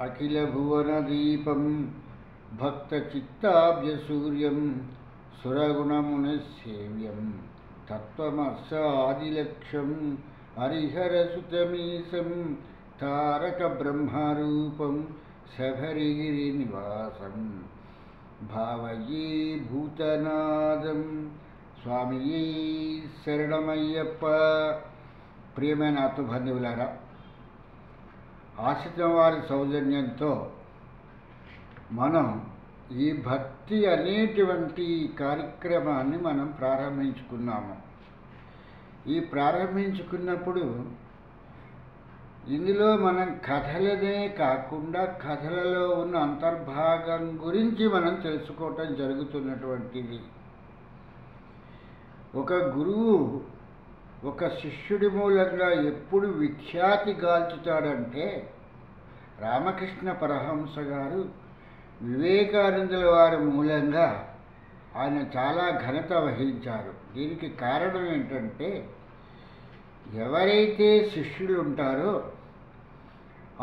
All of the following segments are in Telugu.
అఖిలభువనదీపం భక్తచిత్తాబ్జసూర్యం సురగుణమునిసేవ్యం తత్వమస్సాదిలక్ష్యం హరిహరసుతమీశం తారక బ్రహ్మరూపం శబరిగిరినివాసం భావయే భూతనాదం. స్వామియే శరణమయ్యప్ప. ప్రియమైన ఆత్మబంధువులారా, ఆశ్రితం వారి సౌజన్యంతో మనం ఈ భక్తి అనేటువంటి కార్యక్రమాన్ని మనం ప్రారంభించుకున్నాము. ఈ ప్రారంభించుకున్నప్పుడు ఇందులో మనం కథలనే కాకుండా కథలలో ఉన్న అంతర్భాగం గురించి మనం తెలుసుకోవటం జరుగుతున్నటువంటిది. ఒక గురువు ఒక శిష్యుడి మూలంగా ఎప్పుడు విఖ్యాతి గాల్చుతాడంటే, రామకృష్ణ పరమహంస గారు వివేకానందుల వారి మూలంగా ఆయన చాలా ఘనత వహించారు. దీనికి కారణం ఏంటంటే, ఎవరైతే శిష్యులు ఉంటారో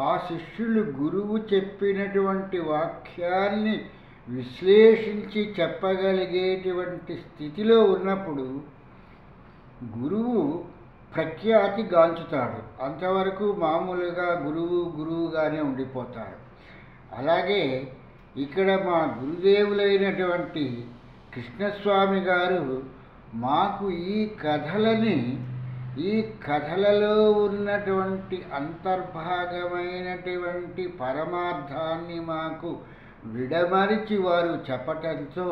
ఆ శిష్యులు గురువు చెప్పినటువంటి వాక్యాన్ని విశ్లేషించి చెప్పగలిగేటువంటి స్థితిలో ఉన్నప్పుడు గురువు ప్రఖ్యాతి గాంచుతాడు. అంతవరకు మామూలుగా గురువుగానే ఉండిపోతాడు. అలాగే ఇక్కడ మా గురుదేవులైనటువంటి కృష్ణస్వామి గారు మాకు ఈ కథలలో ఉన్నటువంటి అంతర్భాగమైనటువంటి పరమార్థాన్ని మాకు విడమరిచి వారు చెప్పటంతో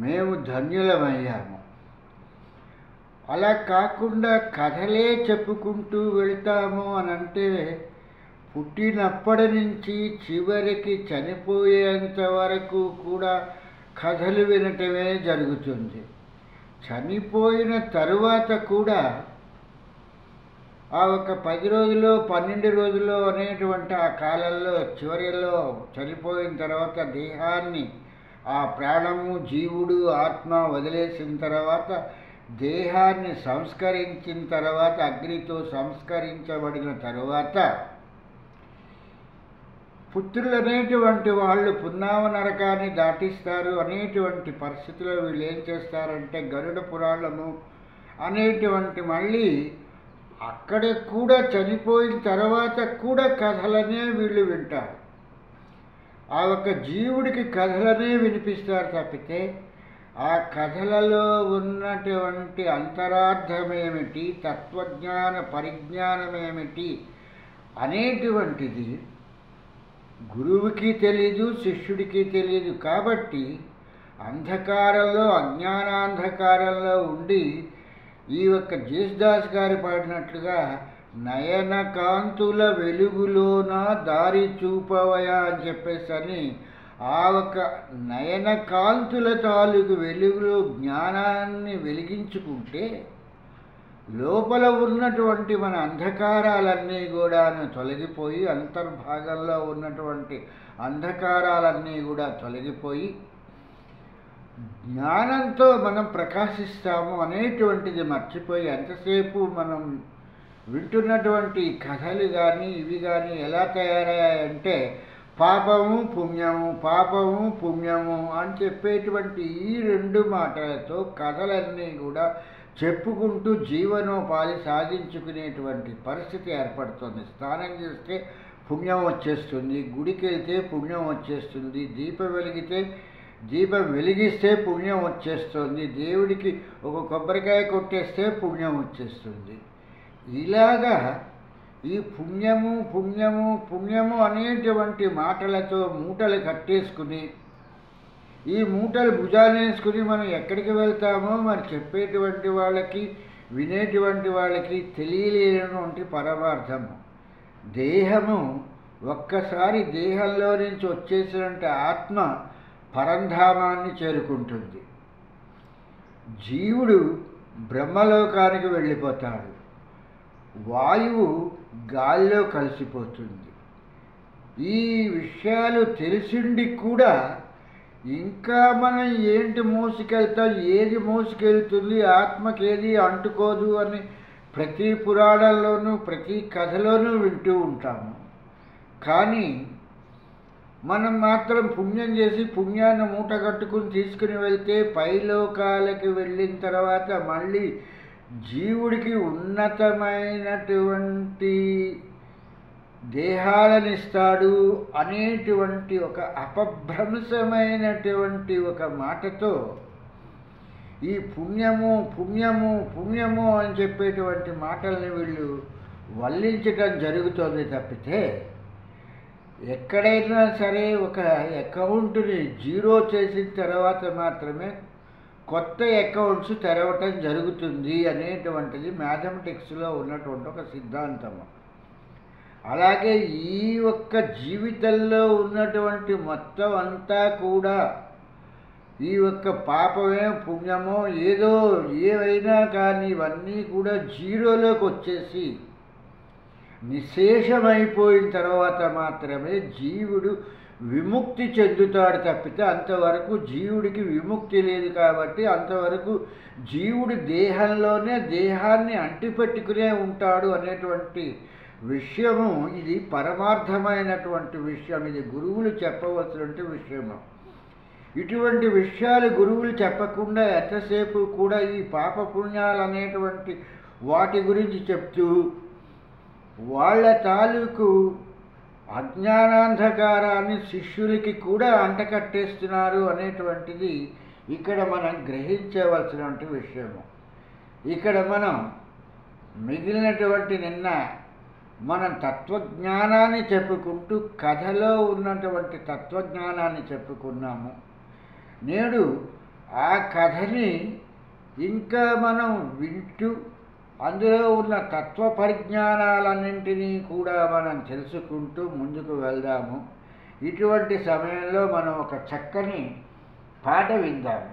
మేము ధన్యులమయ్యాము. అలా కాకుండా కథలే చెప్పుకుంటూ వెళ్తాము అని అంటే, పుట్టినప్పటి నుంచి చివరికి చనిపోయేంత వరకు కూడా కథలు వినటమే జరుగుతుంది. చనిపోయిన తరువాత కూడా ఆ ఒక 10 రోజులు 12 రోజులు అనేటువంటి ఆ కాలంలో చివరిలో చనిపోయిన తర్వాత దేహాన్ని ఆ ప్రాణము జీవుడు ఆత్మ వదిలేసిన తర్వాత దేహాన్ని సంస్కరించిన తర్వాత అగ్నితో సంస్కరించబడిన తరువాత పుత్రులు అనేటువంటి వాళ్ళు పున్నామ నరకాన్ని దాటిస్తారు అనేటువంటి పరిస్థితిలో వీళ్ళు ఏం చేస్తారంటే, గరుడ పురాణము అనేటువంటి మళ్ళీ అక్కడ కూడా చనిపోయిన తర్వాత కూడా కథలనే వీళ్ళు వింటారు. ఆ ఒక జీవుడికి కథలనే వినిపిస్తారు తప్పితే ఆ కథలలో ఉన్నటువంటి అంతరార్థమేమిటి, తత్వజ్ఞాన పరిజ్ఞానమేమిటి అనేటువంటిది గురువుకి తెలియదు, శిష్యుడికి తెలియదు. కాబట్టి అంధకారంలో అజ్ఞానాంధకారంలో ఉండి ఈ యొక్క జేసుదాస్ గారు పాడినట్లుగా నయన కాంతుల వెలుగులోన దారి చూపవయా అని చెప్పేసి ఆ ఒక నయన కాంతుల తాలూకు వెలుగులో జ్ఞానాన్ని వెలిగించుకుంటే లోపల ఉన్నటువంటి మన అంధకారాలన్నీ కూడా తొలగిపోయి, అంతర్భాగంలో ఉన్నటువంటి అంధకారాలన్నీ కూడా తొలగిపోయి జ్ఞానంతో మనం ప్రకాశిస్తాము అనేటువంటిది మర్చిపోయి ఎంతసేపు మనం వింటున్నటువంటి కథలు కానీ ఇవి కానీ ఎలా తయారయ్యాయంటే పాపము పుణ్యము అని చెప్పేటువంటి ఈ 2 మాటలతో కథలన్నీ కూడా చెప్పుకుంటూ జీవనోపాధి సాగించుకునేటువంటి పరిస్థితి ఏర్పడుతుంది. స్నానం చేస్తే పుణ్యం వచ్చేస్తుంది, గుడికి వెళ్తే పుణ్యం వచ్చేస్తుంది, దీపం వెలిగిస్తే పుణ్యం వచ్చేస్తుంది, దేవుడికి ఒక కొబ్బరికాయ కొట్టేస్తే పుణ్యం వచ్చేస్తుంది. ఇలాగా ఈ పుణ్యము అనేటువంటి మాటలతో మూటలు కట్టేసుకుని ఈ మూటలు భుజాలేసుకుని మనం ఎక్కడికి వెళ్తామో మరి చెప్పేటువంటి వాళ్ళకి వినేటువంటి వాళ్ళకి తెలియలేనటువంటి పరమార్థము. దేహము ఒక్కసారి దేహంలో నుంచి వచ్చేసినట్టు ఆత్మ పరంధామాన్ని చేరుకుంటుంది. జీవుడు బ్రహ్మలోకానికి వెళ్ళిపోతాడు, వాయువు గాల్లో కలిసిపోతుంది. ఈ విషయాలు తెలిసిండి కూడా ఇంకా మనం ఏంటి మోసుకెళ్తాం, ఏది మోసుకెళ్తుంది, ఆత్మకి ఏది అంటుకోదు అని ప్రతి పురాణంలోనూ ప్రతి కథలోనూ వింటూ ఉంటాము. కానీ మనం మాత్రం పుణ్యం చేసి పుణ్యాన్ని మూట కట్టుకుని తీసుకుని వెళ్తే పైలోకాలకి వెళ్ళిన తర్వాత మళ్ళీ జీవుడికి ఉన్నతమైనటువంటి దేహాలనిస్తాడు అనేటువంటి ఒక అపభ్రంశమైనటువంటి ఒక మాటతో ఈ పుణ్యము పుణ్యము పుణ్యము అని చెప్పేటువంటి మాటల్ని వీళ్ళు వల్లించటం జరుగుతుంది తప్పితే ఎక్కడైనా సరే ఒక అకౌంట్ని జీరో చేసిన తర్వాత మాత్రమే కొత్త అకౌంట్స్ తెరవటం జరుగుతుంది అనేటువంటిది మ్యాథమెటిక్స్లో ఉన్నటువంటి ఒక సిద్ధాంతము. అలాగే ఈ ఒక్క జీవితంలో ఉన్నటువంటి మొత్తం అంతా కూడా ఈ ఒక్క పాపమే పుణ్యమో ఏదో ఏవైనా కానీ ఇవన్నీ కూడా జీరోలోకి వచ్చేసి నిశేషమైపోయిన తర్వాత మాత్రమే జీవుడు విముక్తి చెందుతాడు తప్పితే అంతవరకు జీవుడికి విముక్తి లేదు. కాబట్టి అంతవరకు జీవుడి దేహంలోనే దేహాన్ని అంటిపెట్టుకునే ఉంటాడు అనేటువంటి విషయము ఇది పరమార్థమైనటువంటి విషయం. ఇది గురువులు చెప్పవలసినటువంటి విషయము. ఇటువంటి విషయాలు గురువులు చెప్పకుండా ఎంతసేపు కూడా ఈ పాపపుణ్యాలు అనేటువంటి వాటి గురించి చెప్తూ వాళ్ళ తాలూకు అజ్ఞానాంధకారాన్ని శిష్యులకి కూడా అంటకట్టేస్తున్నారు అనేటువంటిది ఇక్కడ మనం గ్రహించవలసినటువంటి విషయము. ఇక్కడ మనం మిగిలినటువంటి నిన్న మనం తత్వజ్ఞానాన్ని చెప్పుకుంటూ కథలో ఉన్నటువంటి తత్వజ్ఞానాన్ని చెప్పుకున్నాము. నేడు ఆ కథని ఇంకా మనం వింటూ అందులో ఉన్న తత్వ పరిజ్ఞానాలన్నింటినీ కూడా మనం తెలుసుకుంటూ ముందుకు వెళ్దాము. ఇటువంటి సమయంలో మనం ఒక చక్కని పాట విందాము.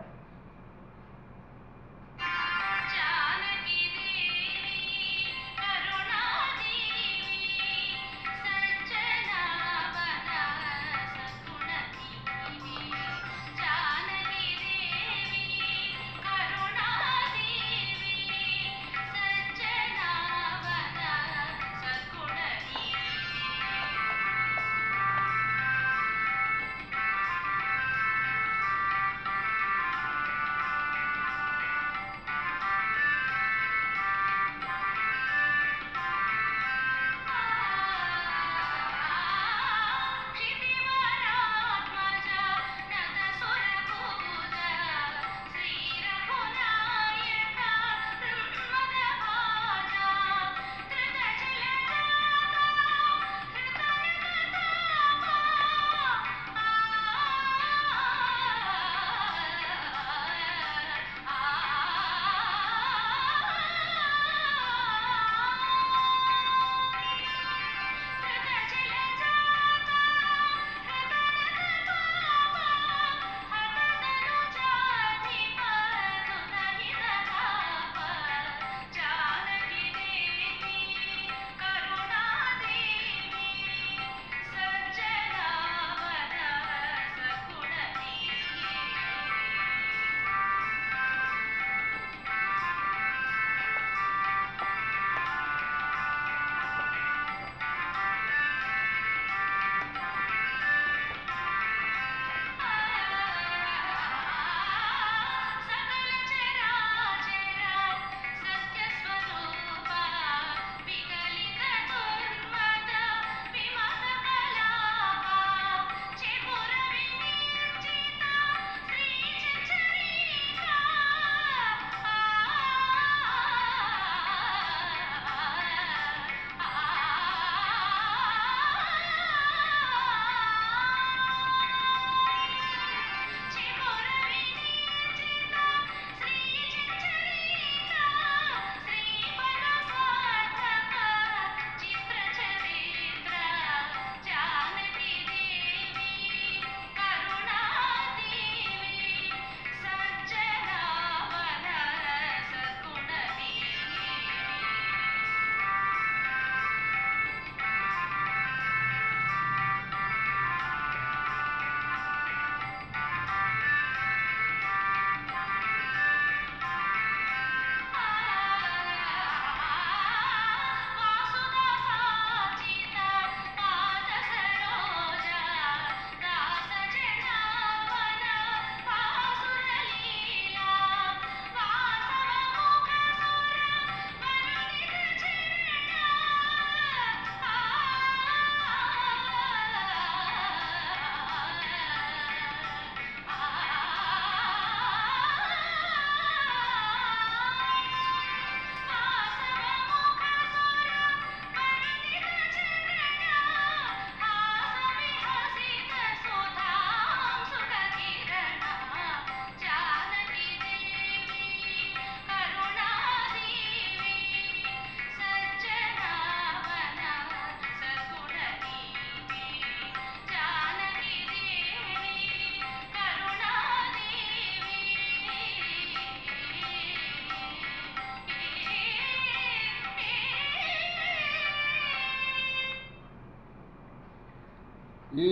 ఈ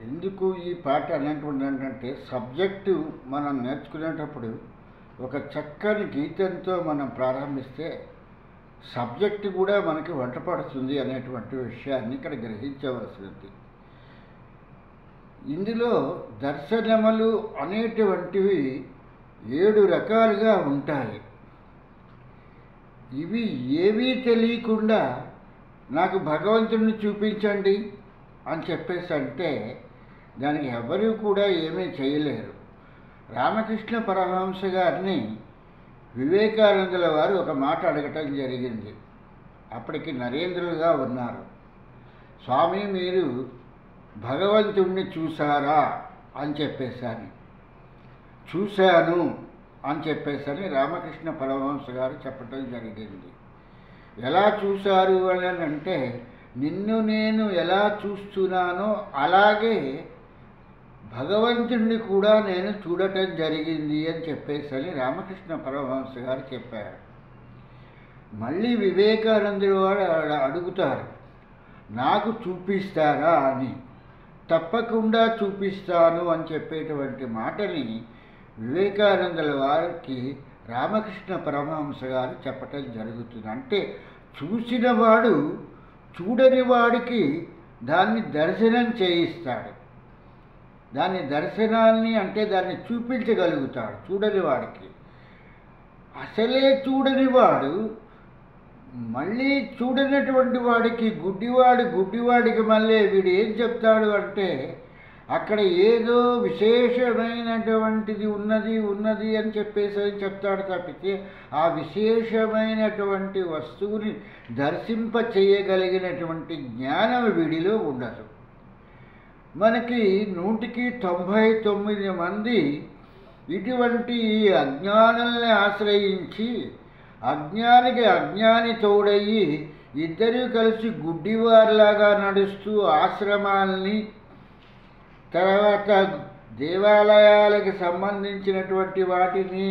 ఎందుకు ఈ పాట అనేటువంటి ఏంటంటే, సబ్జెక్టు మనం నేర్చుకునేటప్పుడు ఒక చక్కని గీతంతో మనం ప్రారంభిస్తే సబ్జెక్టు కూడా మనకి వంట పడుతుంది అనేటువంటి విషయాన్ని ఇక్కడ గ్రహించవలసింది. ఇందులో దర్శనములు అనేటువంటివి 7 రకాలుగా ఉంటాయి. ఇవి ఏవీ తెలియకుండా నాకు భగవంతుడిని చూపించండి అని చెప్పేసి అంటే దానికి ఎవరు కూడా ఏమీ చేయలేరు. రామకృష్ణ పరమహంస గారిని వివేకానందుల వారు ఒక మాట అడగటం జరిగింది. అప్పటికి నరేంద్రులుగా ఉన్నారు. స్వామి, మీరు భగవంతుణ్ణి చూసారా అని చెప్పేసని. చూశాను అని చెప్పేసని రామకృష్ణ పరమహంస గారు చెప్పటం జరిగింది. ఎలా చూశారు అని అంటే, నిన్ను నేను ఎలా చూస్తున్నానో అలాగే భగవంతుణ్ణి కూడా నేను చూడటం జరిగింది అని చెప్పేసని రామకృష్ణ పరమహంస గారు చెప్పారు. మళ్ళీ వివేకానందుడు వారు అడుగుతారు, నాకు చూపిస్తారా అని. తప్పకుండా చూపిస్తాను అని చెప్పేటువంటి మాటని వివేకానందుల వారికి రామకృష్ణ పరమహంస గారు చెప్పటం జరుగుతుంది. అంటే చూసినవాడు చూడని వాడికి దాన్ని దర్శనం చేయిస్తాడు. దాని దర్శనాన్ని అంటే దాన్ని చూపించగలుగుతాడు చూడని వాడికి. అసలే చూడని వాడు మళ్ళీ చూడనటువంటి వాడికి, గుడ్డివాడికి మళ్ళీ వీడు ఏం చెప్తాడు అంటే, అక్కడ ఏదో విశేషమైనటువంటిది ఉన్నది అని చెప్పేసి చెప్తాడు తప్పితే ఆ విశేషమైనటువంటి వస్తువుని దర్శింప చేయగలిగినటువంటి జ్ఞానం వీడిలో ఉండదు. మనకి 100కి 99 మంది ఇటువంటి అజ్ఞానుల్ని ఆశ్రయించి అజ్ఞానికి అజ్ఞాని తోడయ్యి ఇద్దరూ కలిసి గుడ్డివారిలాగా నడుస్తూ ఆశ్రమాల్ని, తర్వాత దేవాలయాలకు సంబంధించినటువంటి వాటిని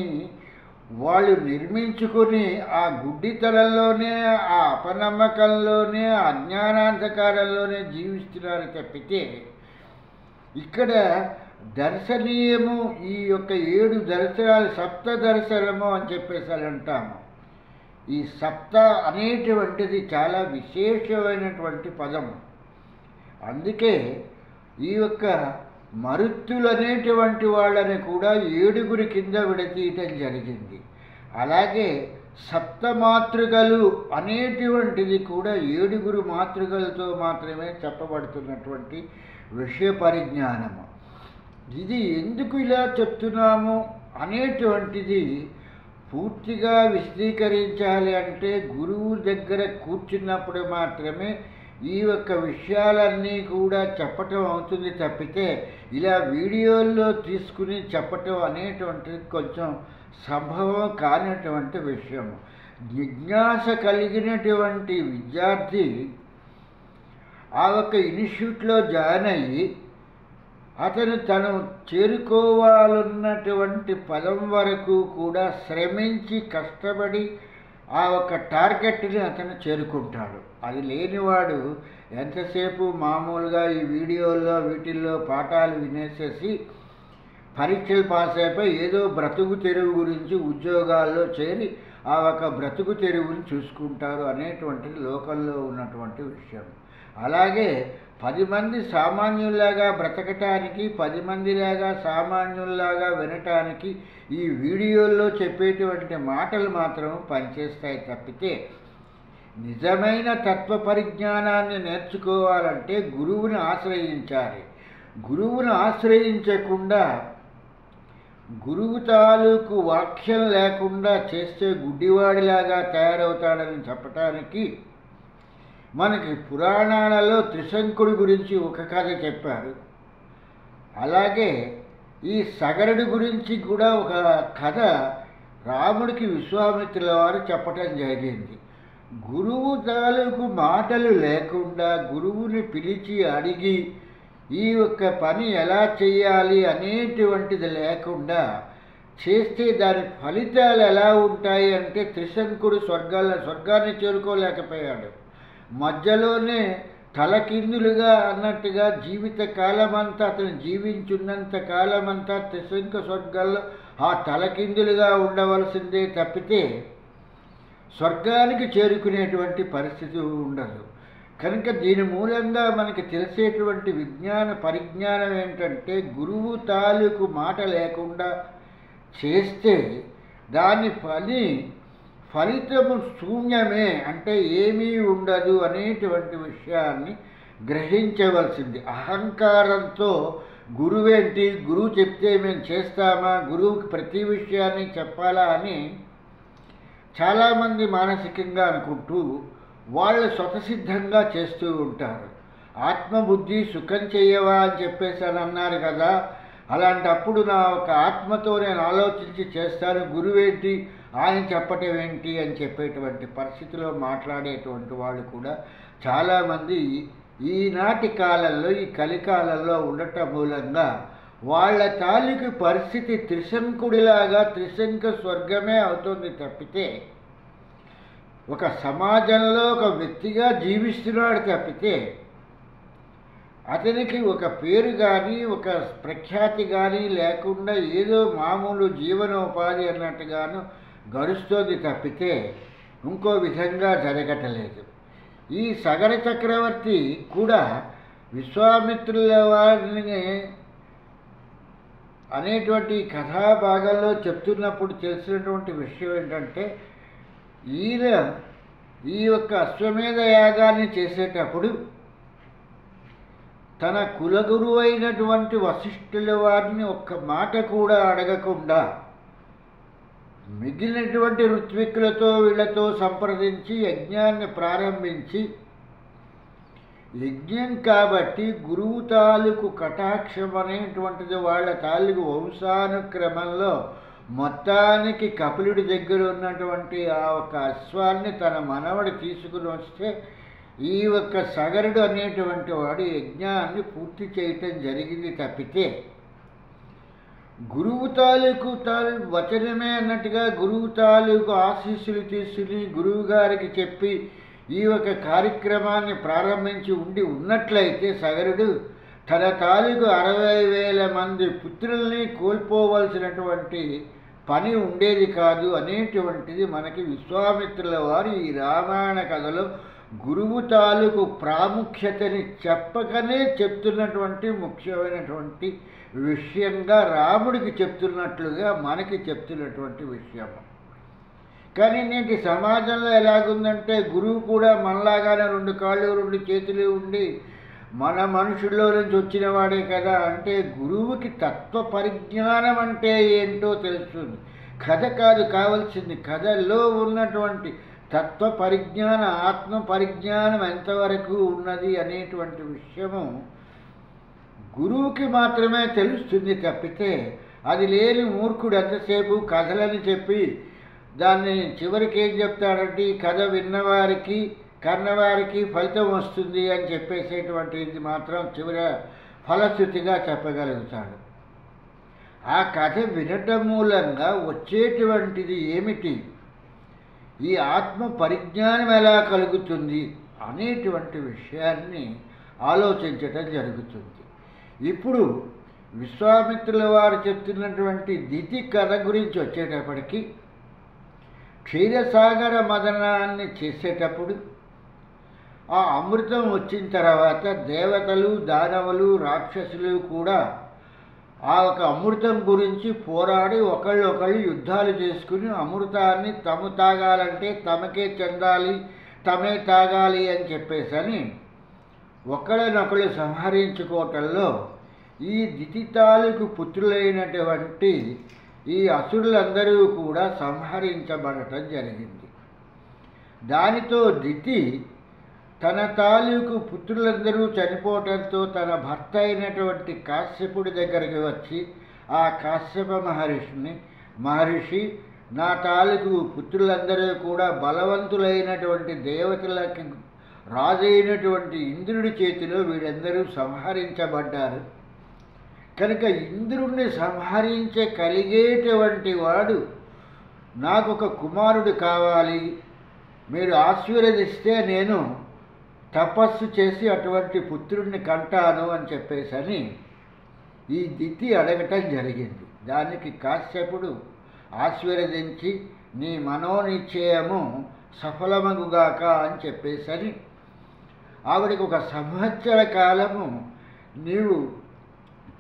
వాళ్ళు నిర్మించుకొని ఆ గుడ్డితనంలోనే, ఆ అపనమ్మకంలోనే, అజ్ఞానాంధకారంలోనే జీవిస్తున్నారు తప్పితే ఇక్కడ దర్శనీయము ఈ యొక్క 7 దర్శనాలు సప్త దర్శనము అని చెప్పేసి అంటాము. ఈ సప్త అనేటువంటిది చాలా విశేషమైనటువంటి పదము. అందుకే ఈ యొక్క మరుత్తులు అనేటువంటి వాళ్ళని కూడా 7 కింద విడతీయటం జరిగింది. అలాగే సప్తమాతృకలు అనేటువంటిది కూడా 7 మాతృకలతో మాత్రమే చెప్పబడుతున్నటువంటి విషయ పరిజ్ఞానము. ఇది ఎందుకు ఇలా చెప్తున్నాము అనేటువంటిది పూర్తిగా విశదీకరించాలి అంటే గురువు దగ్గర కూర్చున్నప్పుడు మాత్రమే ఈ యొక్క విషయాలన్నీ కూడా చెప్పటం అవుతుంది తప్పితే ఇలా వీడియోల్లో తీసుకుని చెప్పటం అనేటువంటిది కొంచెం సంభవం కానటువంటి విషయము. జిజ్ఞాస కలిగినటువంటి విద్యార్థి ఆ ఒక ఇన్స్టిట్యూట్లో జాయిన్ అయ్యి తను చేరుకోవాలన్నటువంటి పదం వరకు కూడా శ్రమించి కష్టపడి ఆ ఒక టార్గెట్ని అతను చేరుకుంటాడు. అది లేనివాడు ఎంతసేపు మామూలుగా ఈ వీడియోల్లో వీటిల్లో పాఠాలు వినేసేసి పరీక్షలు పాస్ అయిపోయి ఏదో బ్రతుకు తెరువు గురించి ఉద్యోగాల్లో చేరి ఆ ఒక బ్రతుకు తెరువుని చూసుకుంటారు అనేటువంటిది లోకంలో ఉన్నటువంటి విషయం. అలాగే 10 మంది సామాన్యుల్లాగా బ్రతకటానికి, 10 మందిలాగా సామాన్యుల్లాగా వినటానికి ఈ వీడియోల్లో చెప్పేటువంటి మాటలు మాత్రం పనిచేస్తాయి తప్పితే నిజమైన తత్వ పరిజ్ఞానాన్ని నేర్చుకోవాలంటే గురువుని ఆశ్రయించాలి. గురువుని ఆశ్రయించకుండా గురువు తాలూకు వాక్యం లేకుండా చేస్తే గుడ్డివాడిలాగా తయారవుతాడని చెప్పటానికి మనకి పురాణాలలో త్రిశంకుడి గురించి ఒక కథ చెప్పారు. అలాగే ఈ సగరుడి గురించి కూడా ఒక కథ రాముడికి విశ్వామిత్రుల వారు చెప్పటం జరిగింది. గురువు తాలూకు మాటలు లేకుండా, గురువుని పిలిచి అడిగి ఈ యొక్క పని ఎలా చేయాలి అనేటువంటిది లేకుండా చేస్తే దాని ఫలితాలు ఎలా ఉంటాయి అంటే త్రిశంకుడు స్వర్గాన్ని చేరుకోలేకపోయాడు. మధ్యలోనే తలకిందులుగా అన్నట్టుగా జీవిత కాలమంతా అతను జీవించున్నంత కాలమంతా త్రిశంక స్వర్గాల్లో ఆ తలకిందులుగా ఉండవలసిందే తప్పితే స్వర్గానికి చేరుకునేటువంటి పరిస్థితి ఉండదు. కనుక దీని మూలంగా మనకి తెలిసేటువంటి విజ్ఞాన పరిజ్ఞానం ఏంటంటే, గురువు తాలూకు మాట లేకుండా చేస్తే దాని ఫలితము శూన్యమే, అంటే ఏమీ ఉండదు అనేటువంటి విషయాన్ని గ్రహించవలసింది. అహంకారంతో గురువేంటి, గురువు చెప్తే మేము చేస్తామా, గురువుకి ప్రతి విషయాన్ని చెప్పాలా అని చాలామంది మానసికంగా అనుకుంటూ వాళ్ళు స్వతసిద్ధంగా చేస్తూ ఉంటారు. ఆత్మబుద్ధి సుఖం చెయ్యవా అని చెప్పేసి అని అన్నారు కదా, అలాంటప్పుడు నా ఒక ఆత్మతో నేను ఆలోచించి చేస్తాను, గురువేంటి ఆయన చెప్పటం ఏంటి అని చెప్పేటువంటి పరిస్థితిలో మాట్లాడేటువంటి వాళ్ళు కూడా చాలామంది ఈనాటి కాలంలో, ఈ కలికాలంలో ఉండటం మూలంగా వాళ్ళ తాలూకు పరిస్థితి త్రిశంకుడిలాగా త్రిశంక స్వర్గమే అవుతుంది తప్పితే, ఒక సమాజంలో ఒక వ్యక్తిగా జీవిస్తున్నాడు తప్పితే అతనికి ఒక పేరు కానీ ఒక ప్రఖ్యాతి కానీ లేకుండా ఏదో మామూలు జీవనోపాధి అన్నట్టుగాను గడుస్తోంది తప్పితే ఇంకో విధంగా జరగటలేదు. ఈ సగర చక్రవర్తి కూడా విశ్వామిత్రుల వారిని అనేటువంటి కథాభాగంలో చెప్తున్నప్పుడు తెలిసినటువంటి విషయం ఏంటంటే, ఈయన ఈ యొక్క అశ్వమేధ యాగాన్ని చేసేటప్పుడు తన కులగురువు అయినటువంటి వశిష్ఠుల వారిని ఒక్క మాట కూడా అడగకుండా మిగిలినటువంటి ఋత్విక్కులతో వీళ్ళతో సంప్రదించి యజ్ఞాన్ని ప్రారంభించి, యజ్ఞం కాబట్టి గురువు తాలూకు కటాక్షం అనేటువంటిది వాళ్ళ తాలూకు వంశానుక్రమంలో మొత్తానికి కపిలుడి దగ్గర ఉన్నటువంటి ఆ ఒక అశ్వాన్ని తన మనవడి తీసుకుని వస్తే ఈ యొక్క సగరుడు అనేటువంటి వాడు యజ్ఞాన్ని పూర్తి చేయటం జరిగింది తప్పితే, గురువు తాలూకు వచనమే అన్నట్టుగా గురువు తాలూకు ఆశీస్సులు తీసుకుని గురువు గారికి చెప్పి ఈ ఒక కార్యక్రమాన్ని ప్రారంభించి ఉన్నట్లయితే సగరుడు తన తాలూకు 60,000 మంది పుత్రుల్ని కోల్పోవలసినటువంటి పని ఉండేది కాదు అనేటువంటిది మనకి విశ్వామిత్రుల వారు ఈ రామాయణ కథలో గురువు తాలూకు ప్రాముఖ్యతని చెప్పకనే చెప్తున్నటువంటి ముఖ్యమైనటువంటి విషయంగా రాముడికి చెప్తున్నట్లుగా మనకి చెప్తున్నటువంటి విషయం. కానీ నేటి సమాజంలో ఎలాగుందంటే, గురువు కూడా మనలాగానే 2 కాళ్ళు 2 చేతులు ఉండి మన మనుషుల్లో నుంచి వచ్చిన వాడే కదా అంటే, గురువుకి తత్వ పరిజ్ఞానం అంటే ఏంటో తెలుస్తుంది. కథ కాదు కావాల్సింది, కథల్లో ఉన్నటువంటి తత్వ పరిజ్ఞానం, ఆత్మ పరిజ్ఞానం ఎంతవరకు ఉన్నది అనేటువంటి విషయము గురువుకి మాత్రమే తెలుస్తుంది తప్పితే, అది లేని మూర్ఖుడు ఎంతసేపు కథలని చెప్పి దాన్ని చివరికి ఏం చెప్తాడంటే, ఈ కథ విన్నవారికి కన్నవారికి ఫలితం వస్తుంది అని చెప్పేసేటువంటిది మాత్రం చివర ఫలశ్రుతిగా చెప్పగలుగుతాడు. ఆ కథ వినటం మూలంగా వచ్చేటువంటిది ఏమిటి, ఈ ఆత్మ పరిజ్ఞానం ఎలా కలుగుతుంది అనేటువంటి విషయాన్ని ఆలోచించటం జరుగుతుంది. ఇప్పుడు విశ్వామిత్రుల వారు చెప్తున్నటువంటి దితి కథ గురించి వచ్చేటప్పటికి, క్షీరసాగర మదనాన్ని చేసేటప్పుడు ఆ అమృతం వచ్చిన తర్వాత దేవతలు దానవులు రాక్షసులు కూడా ఆ ఒక అమృతం గురించి పోరాడి ఒకళ్ళు యుద్ధాలు చేసుకుని అమృతాన్ని తము తాగాలంటే తమకే చెందాలి, తమే తాగాలి అని చెప్పేసని ఒకళ్ళనొకళ్ళు సంహరించుకోవటంలో ఈ దితి తాలూకు పుత్రులైనటువంటి ఈ అసురులందరూ కూడా సంహరించబడటం జరిగింది. దానితో దితి తన తాలూకు పుత్రులందరూ చనిపోవటంతో తన భర్త అయినటువంటి కాశ్యపుడి దగ్గరికి వచ్చి ఆ కాశ్యప మహర్షి నా తాలూకు పుత్రులందరూ కూడా బలవంతులైనటువంటి దేవతలకి రాజైనటువంటి ఇంద్రుడి చేతిలో వీళ్ళందరూ సంహరించబడ్డారు. కనుక ఇంద్రుణ్ణి సంహరించగలిగేటువంటి వాడు నాకు ఒక కుమారుడు కావాలి, మీరు ఆశీర్వదిస్తే నేను తపస్సు చేసి అటువంటి పుత్రుడిని కంటాను అని చెప్పేసని ఈ దితి అడగటం జరిగింది. దానికి కాశ్యపుడు ఆశీర్వదించి నీ మనోనిశ్చయము సఫలమగుగాక అని చెప్పేసని ఆవిడికి 1 సంవత్సర కాలము నీవు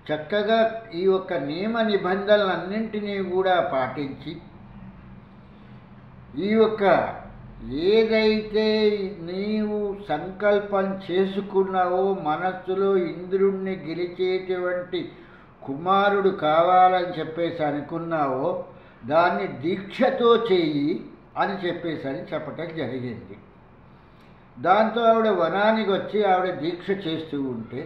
చక్కగా ఈ యొక్క నియమ నిబంధనలన్నింటినీ కూడా పాటించి ఈ యొక్క ఏదైతే నీవు సంకల్పం చేసుకున్నావో మనస్సులో ఇంద్రుణ్ణి గెలిచేటువంటి కుమారుడు కావాలని చెప్పేసి అనుకున్నావో దాన్ని దీక్షతో చెయ్యి అని చెప్పేసి చెప్పటం జరిగింది. దాంతో ఆవిడ వనానికి వచ్చి ఆవిడ దీక్ష చేస్తూ ఉంటే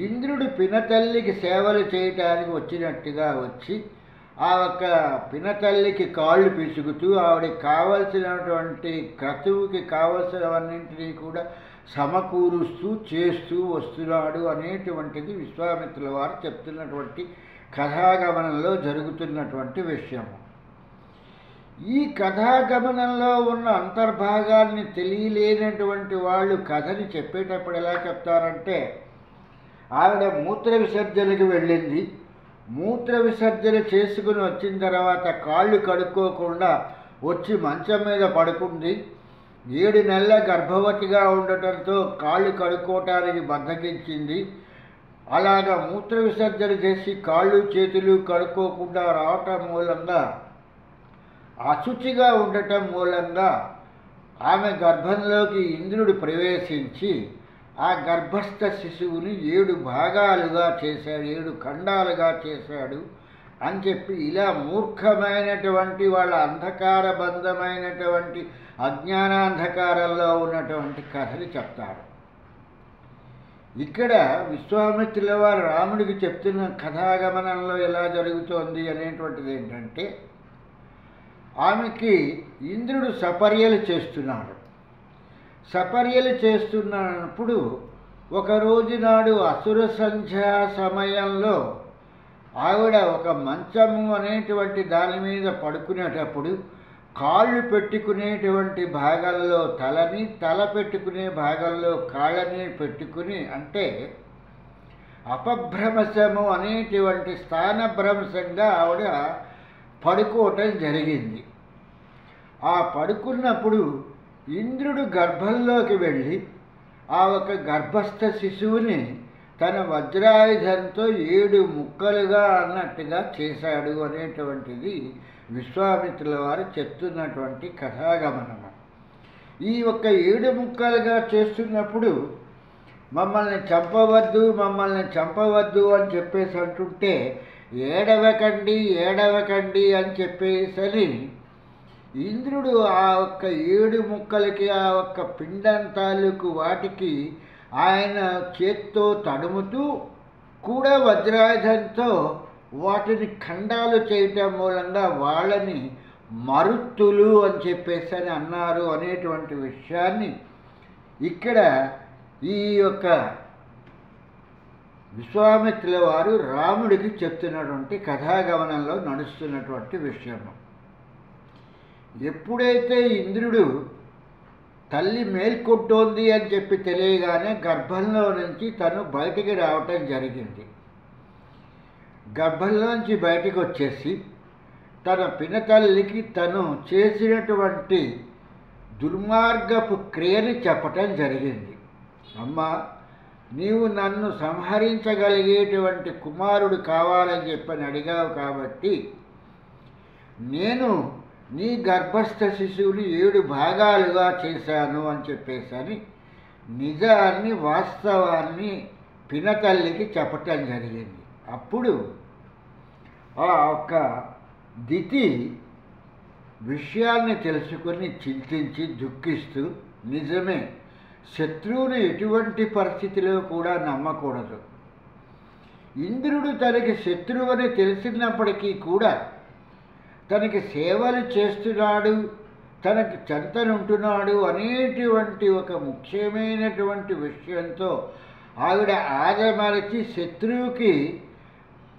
ఇంద్రుడు పినతల్లికి సేవలు చేయటానికి వచ్చినట్టుగా వచ్చి ఆ యొక్క పినతల్లికి కాళ్ళు పిసుగుతూ ఆవిడకి కావలసినటువంటి క్రతువుకి కావలసినవన్నింటినీ కూడా సమకూరుస్తూ చేస్తూ వస్తున్నాడు అనేటువంటిది విశ్వామిత్రుల వారు చెప్తున్నటువంటి కథాగమనంలో జరుగుతున్నటువంటి విషయము. ఈ కథాగమనంలో ఉన్న అంతర్భాగాన్ని తెలియలేనటువంటి వాళ్ళు కథని చెప్పేటప్పుడు ఎలా చెప్తారంటే, ఆవిడ మూత్ర విసర్జనకి వెళ్ళింది, మూత్ర విసర్జన చేసుకుని వచ్చిన తర్వాత కాళ్ళు కడుక్కోకుండా వచ్చి మంచం మీద పడుకుంది. 7 నెలల గర్భవతిగా ఉండటంతో కాళ్ళు కడుక్కోవటానికి బద్దకించింది. అలాగా మూత్ర విసర్జన చేసి కాళ్ళు చేతులు కడుక్కోకుండా రావటం మూలంగా అశుచిగా ఉండటం మూలంగా ఆమె గర్భంలోకి ఇంద్రుడు ప్రవేశించి ఆ గర్భస్థ శిశువుని 7 భాగాలుగా చేశాడు, 7 ఖండాలుగా చేశాడు అని చెప్పి ఇలా మూర్ఖమైనటువంటి వాళ్ళ అంధకారబంధమైనటువంటి అజ్ఞానాంధకారంలో ఉన్నటువంటి కథని చెప్తారు. ఇక్కడ విశ్వామిత్రుల వారు రాముడికి చెప్తున్న కథాగమనంలో ఎలా జరుగుతోంది అనేటువంటిది ఏంటంటే, ఆమెకి ఇంద్రుడు సపర్యలు చేస్తున్నాడు. సపర్యలు చేస్తున్నప్పుడు ఒకరోజు నాడు అసుర సంధ్యా సమయంలో ఆవిడ ఒక మంచము అనేటువంటి దాని మీద పడుకునేటప్పుడు కాళ్ళు పెట్టుకునేటువంటి భాగంలో తలని, తల పెట్టుకునే భాగంలో కాళ్ళని పెట్టుకుని, అంటే అపభ్రంశము అనేటువంటి స్థానభ్రంశంగా ఆవిడ పడుకోవటం జరిగింది. ఆ పడుకున్నప్పుడు ఇంద్రుడు గర్భంలోకి వెళ్ళి ఆ ఒక గర్భస్థ శిశువుని తన వజ్రాయుధంతో 7 ముక్కలుగా అన్నట్టుగా చేశాడు అనేటువంటిది విశ్వామిత్రుల వారు చెప్తున్నటువంటి కథాగమనము. ఈ యొక్క 7 ముక్కలుగా చేస్తున్నప్పుడు మమ్మల్ని చంపవద్దు, మమ్మల్ని చంపవద్దు అని చెప్పేసి అంటుంటే ఏడవకండి ఏడవకండి అని చెప్పేసరి ఇంద్రుడు ఆ ఒక్క 7 ముక్కలకి ఆ ఒక్క పిండం తాలూకు వాటికి ఆయన చేత్తో తడుముతూ కూడా వజ్రాయుధంతో వాటిని ఖండాలు చేయటం మూలంగా వాళ్ళని మరుత్తులు అని చెప్పేసి అని అన్నారు అనేటువంటి విషయాన్ని ఇక్కడ ఈ యొక్క విశ్వామిత్రుల వారు రాముడికి చెప్తున్నటువంటి కథాగమనంలో నడుస్తున్నటువంటి విషయము. ఎప్పుడైతే ఇంద్రుడు తల్లి మేల్కొంటోంది అని చెప్పి తెలియగానే గర్భంలో నుంచి తను బయటికి రావటం జరిగింది. గర్భంలోంచి బయటికి వచ్చేసి తన పినతల్లికి తను చేసినటువంటి దుర్మార్గపు క్రియని చెప్పటం జరిగింది. అమ్మా, నీవు నన్ను సంహరించగలిగేటువంటి కుమారుడు కావాలని చెప్పని అడిగావు కాబట్టి నేను నీ గర్భస్థ శిశువుని 7 భాగాలుగా చేశాను అని చెప్పేసని నిజాన్ని, వాస్తవాన్ని పినతల్లికి చెప్పటం జరిగింది. అప్పుడు ఆ ఒక్క దితి విషయాన్ని తెలుసుకొని చింతించి దుఃఖిస్తూ, నిజమే, శత్రువుని ఎటువంటి పరిస్థితిలో కూడా నమ్మకూడదు. ఇంద్రుడు తనకి శత్రువని తెలిసినప్పటికీ కూడా తనకి సేవలు చేస్తున్నాడు, తనకి చెంతనుంటున్నాడు అనేటువంటి ఒక ముఖ్యమైనటువంటి విషయంతో ఆవిడ ఆదమరచి శత్రువుకి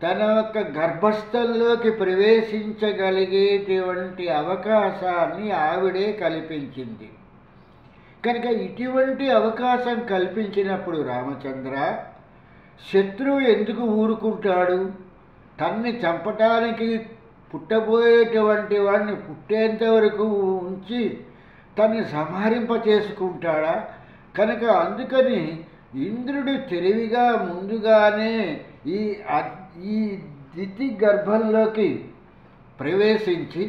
తన యొక్క గర్భస్థంలోకి ప్రవేశించగలిగేటువంటి అవకాశాన్ని ఆవిడే కల్పించింది. కనుక ఇటువంటి అవకాశం కల్పించినప్పుడు రామచంద్ర, శత్రువు ఎందుకు ఊరుకుంటాడు? తన్ని చంపటానికి పుట్టబోయేటువంటి వాడిని పుట్టేంత వరకు ఉంచి తన్ని సంహరింప చేసుకుంటాడా? కనుక అందుకని ఇంద్రుడు తెలివిగా ముందుగానే ఈ దితి గర్భంలోకి ప్రవేశించి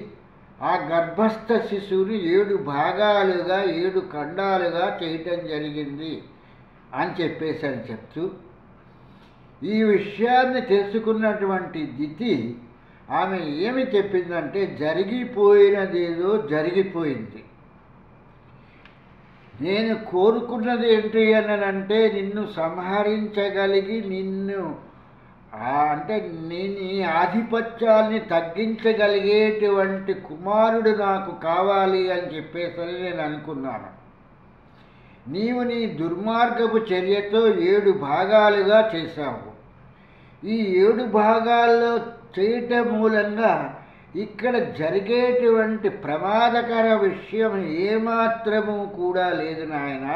ఆ గర్భస్థ శిశువుని 7 భాగాలుగా 7 ఖండాలుగా చేయటం జరిగింది అని చెప్తూ ఈ విషయాన్ని తెలుసుకున్నటువంటి దితి ఆమె ఏమి చెప్పిందంటే, జరిగిపోయినదేదో జరిగిపోయింది. నేను కోరుకున్నది ఏంటి అనంటే నిన్ను సంహరించగలిగి అంటే నీ ఆధిపత్యాన్ని తగ్గించగలిగేటువంటి కుమారుడు నాకు కావాలి అని చెప్పేసరి నేను అనుకున్నాను. నీవు నీ దుర్మార్గపు చర్యతో 7 భాగాలుగా చేశావు. ఈ 7 భాగాల్లో చేయటం మూలంగా ఇక్కడ జరిగేటువంటి ప్రమాదకర విషయం ఏమాత్రము కూడా లేదు నాయన.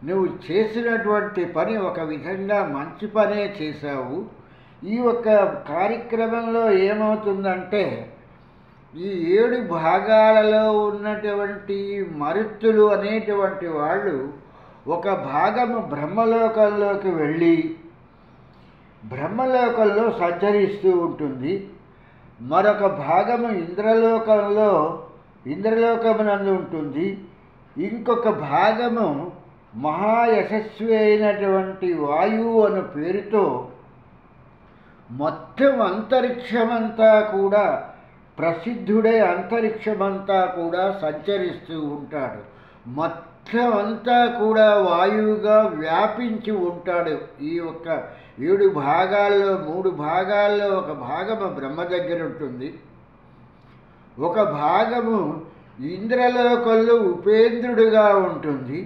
నువ్వు చేసినటువంటి పని ఒక విధంగా మంచి పనే చేశావు. ఈ ఒక్క కార్యక్రమంలో ఏమవుతుందంటే, ఈ 7 భాగాలలో ఉన్నటువంటి మరుత్తులు అనేటువంటి వాళ్ళు ఒక భాగము బ్రహ్మలోకంలోకి వెళ్ళి బ్రహ్మలోకంలో సంచరిస్తూ ఉంటుంది. మరొక భాగము ఇంద్రలోకమునందు ఉంటుంది. ఇంకొక భాగము మహాయశస్వి అయినటువంటి వాయువు అను పేరుతో మొత్తం అంతరిక్షమంతా కూడా ప్రసిద్ధుడై అంతరిక్షమంతా కూడా సంచరిస్తూ ఉంటాడు. మొత్తం అంతా కూడా వాయువుగా వ్యాపించి ఉంటాడు. ఈ ఒక్క 7 భాగాల్లో 3 భాగాల్లో ఒక భాగము బ్రహ్మ దగ్గర ఉంటుంది, ఒక భాగము ఇంద్రలోకంలో ఉపేంద్రుడిగా ఉంటుంది,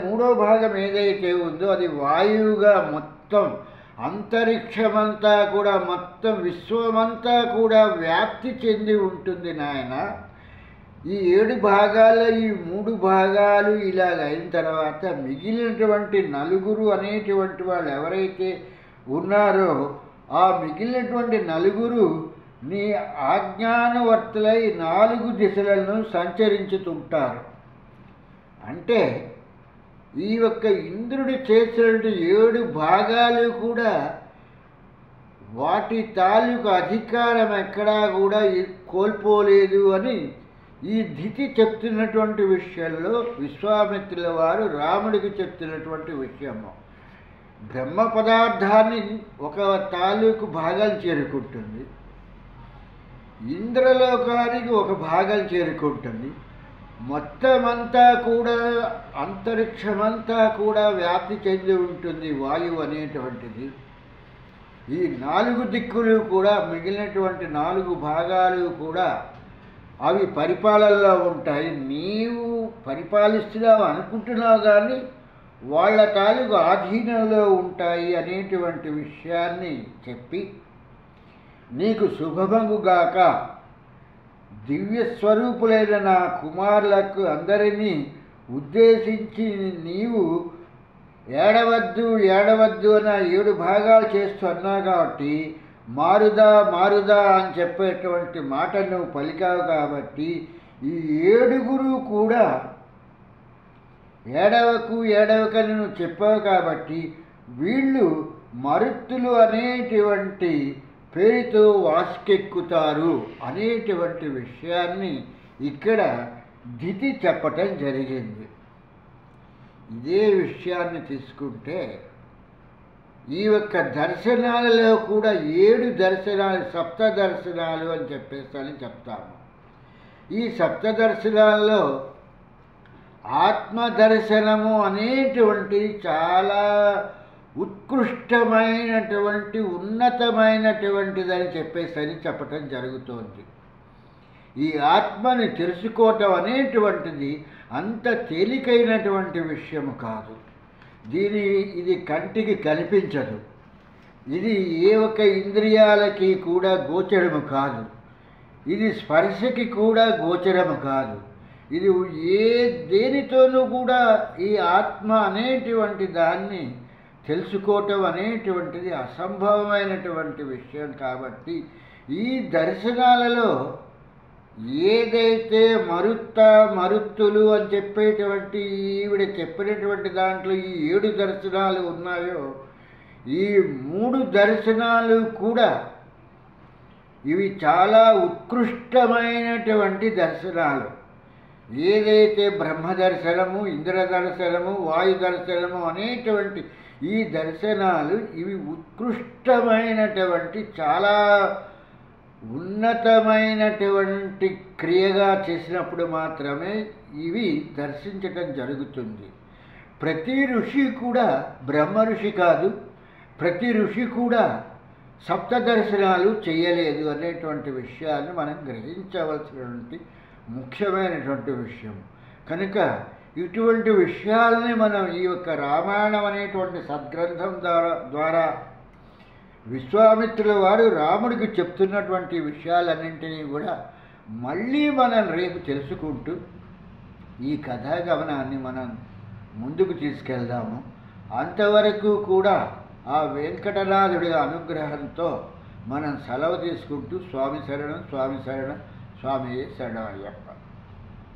మూడో భాగం ఏదైతే ఉందో అది వాయువుగా మొత్తం అంతరిక్షమంతా కూడా మొత్తం విశ్వమంతా కూడా వ్యాప్తి చెంది ఉంటుంది నాయన. ఈ 7 భాగాల్లో ఈ 3 భాగాలు ఇలాగ అయిన తర్వాత మిగిలినటువంటి 4 అనేటువంటి వాళ్ళు ఎవరైతే ఉన్నారో ఆ మిగిలినటువంటి 4 నీ ఆజ్ఞానువర్తులై 4 దిశలను సంచరించుతుంటారు. అంటే ఈ యొక్క ఇంద్రుడు చేసినటువంటి 7 భాగాలు కూడా వాటి తాలూకు అధికారం ఎక్కడా కూడా కోల్పోలేదు అని ఈ దితి చెప్తున్నటువంటి విషయంలో విశ్వామిత్రుల వారు రాముడికి చెప్తున్నటువంటి విషయము. బ్రహ్మ పదార్థాన్ని ఒక తాలూకు భాగం చేరుకుంటుంది, ఇంద్రలోకానికి ఒక భాగం చేరుకుంటుంది, మొత్తమంతా కూడా అంతరిక్షమంతా కూడా వ్యాప్తి చెంది ఉంటుంది వాయువు అనేటువంటిది. ఈ 4 దిక్కులు కూడా మిగిలినటువంటి 4 భాగాలు కూడా అవి పరిపాలనలో ఉంటాయి. నీవు పరిపాలిస్తున్నావు అనుకుంటున్నావు కానీ వాళ్ళ తాలూకు ఆధీనంలో ఉంటాయి అనేటువంటి విషయాన్ని చెప్పి, నీకు శుభమగుగాక, దివ్యస్వరూపులైన నా కుమారులకు అందరినీ ఉద్దేశించి నీవు ఏడవద్దు అని 7 భాగాలు చేస్తూ అన్నావు కాబట్టి మారుదా అని చెప్పేటువంటి మాట నువ్వు పలికావు కాబట్టి ఈ 7 కూడా ఏడవకని నువ్వు చెప్పావు కాబట్టి వీళ్ళు మరుత్తులు అనేటువంటి పేరుతో వాసుకెక్కుతారు అనేటువంటి విషయాన్ని ఇక్కడ దితి చెప్పటం జరిగింది. ఇదే విషయాన్ని తీసుకుంటే ఈ యొక్క దర్శనాలలో కూడా 7 దర్శనాలు, 7 దర్శనాలు అని చెప్పేసి చెప్తాము. ఈ 7 దర్శనాల్లో ఆత్మదర్శనము అనేటువంటిది చాలా ఉత్కృష్టమైనటువంటి ఉన్నతమైనటువంటిదని చెప్పేసి చెప్పటం జరుగుతోంది. ఈ ఆత్మని తెలుసుకోవటం అనేటువంటిది అంత తేలికైనటువంటి విషయము కాదు. ఇది కంటికి కనిపించదు, ఇది ఏ ఒక్క ఇంద్రియాలకి కూడా గోచరము కాదు, ఇది స్పర్శకి కూడా గోచరము కాదు. ఇది ఏ దేనితోనూ కూడా ఈ ఆత్మ అనేటువంటి దాన్ని తెలుసుకోవటం అనేటువంటిది అసంభవమైనటువంటి విషయం. కాబట్టి ఈ దర్శనాలలో ఏదైతే మరుత్తులు అని చెప్పేటువంటి ఈవిడ చెప్పినటువంటి దాంట్లో ఈ 7 దర్శనాలు ఉన్నాయో, ఈ 3 దర్శనాలు కూడా ఇవి చాలా ఉత్కృష్టమైనటువంటి దర్శనాలు. ఏదైతే బ్రహ్మ దర్శనము, ఇంద్ర దర్శనము, వాయు దర్శనము అనేటువంటి ఈ దర్శనాలు ఇవి ఉత్కృష్టమైనటువంటి చాలా ఉన్నతమైనటువంటి క్రియగా చేసినప్పుడు మాత్రమే ఇవి దర్శించటం జరుగుతుంది. ప్రతి ఋషి కూడా బ్రహ్మ ఋషి కాదు, ప్రతి ఋషి కూడా సప్తదర్శనాలు చేయలేదు అనేటువంటి విషయాన్ని మనం గ్రహించవలసినటువంటి ముఖ్యమైనటువంటి విషయం. కనుక ఇటువంటి విషయాలని మనం ఈ యొక్క రామాయణం అనేటువంటి సద్గ్రంథం ద్వారా విశ్వామిత్రుల వారు రాముడికి చెప్తున్నటువంటి విషయాలన్నింటినీ కూడా మళ్ళీ మనం రేపు తెలుసుకుంటూ ఈ కథాగమనాన్ని మనం ముందుకు తీసుకెళ్దాము. అంతవరకు కూడా ఆ వెంకటనాథుడి అనుగ్రహంతో మనం సెలవు తీసుకుంటూ స్వామి శరణం, స్వామి శరణం, స్వామి శరణం అయ్యప్ప.